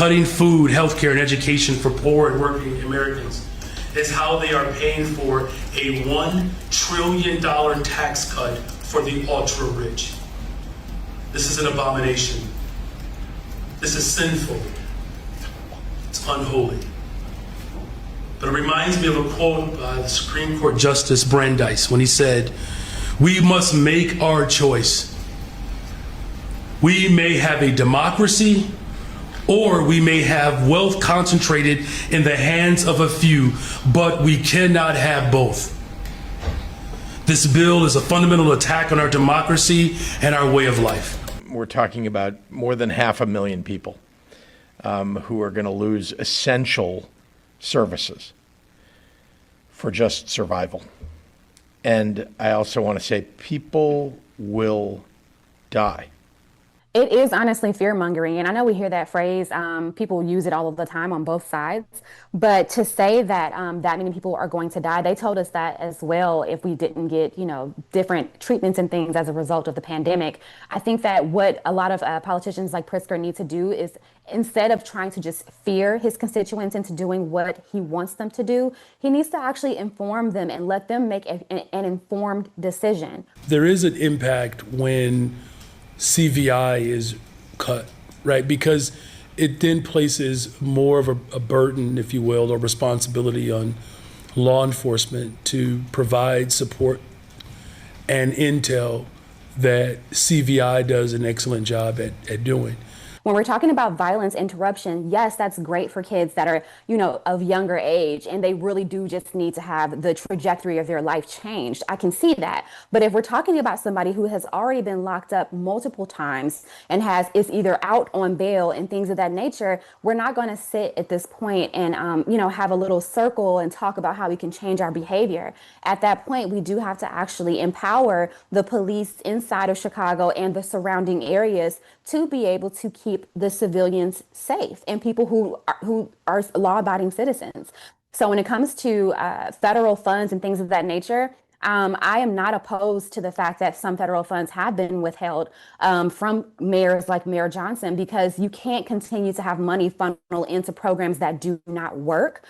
cutting food, healthcare, and education for poor and working Americans. It's how they are paying for a $1 trillion tax cut for the ultra rich. This is an abomination. This is sinful. It's unholy. But it reminds me of a quote by the Supreme Court Justice Brandeis when he said, "We must make our choice. We may have a democracy, or we may have wealth concentrated in the hands of a few, but we cannot have both." This bill is a fundamental attack on our democracy and our way of life. We're talking about more than 500,000 people who are going to lose essential services for just survival. And I also want to say people will die. It is honestly fear-mongering, and I know we hear that phrase. People use it all of the time on both sides. But to say that that many people are going to die, they told us that as well if we didn't get, different treatments and things as a result of the pandemic. I think that what a lot of politicians like Pritzker need to do is, instead of trying to just fear his constituents into doing what he wants them to do, he needs to actually inform them and let them make an informed decision. There is an impact when CVI is cut, right? Because it then places more of a burden, if you will, or responsibility on law enforcement to provide support and intel that CVI does an excellent job at doing. When we're talking about violence interruption, yes, that's great for kids that are, of younger age, and they really do just need to have the trajectory of their life changed. I can see that. But if we're talking about somebody who has already been locked up multiple times and is either out on bail and things of that nature, we're not going to sit at this point and, have a little circle and talk about how we can change our behavior. At that point, we do have to actually empower the police inside of Chicago and the surrounding areas to be able to keep the civilians safe and people who are law-abiding citizens. So when it comes to federal funds and things of that nature, I am not opposed to the fact that some federal funds have been withheld from mayors like Mayor Johnson, because you can't continue to have money funnel into programs that do not work.